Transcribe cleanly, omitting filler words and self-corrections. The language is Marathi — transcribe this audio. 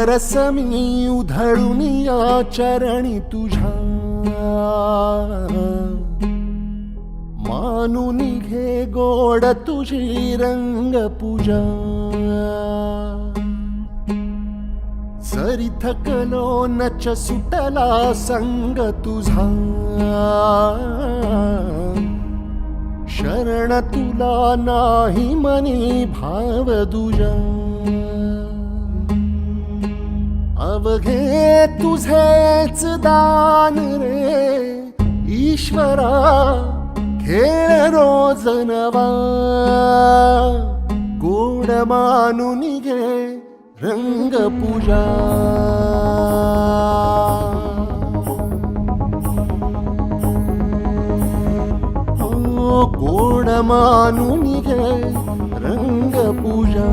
रसमी उधळून या चरणी तुझ्या, मानून घे गोड तुझी रंग पूजा. सरी थकलो नच सुटला संग तुझा, शरण तुला नाही मनी भाव दुजा. अवघे तुझेच दान रे ईश्वरा, खेळ रोज नवा. गोड मानून घे रंग पूजा. गोड मानून घे रंग पूजा.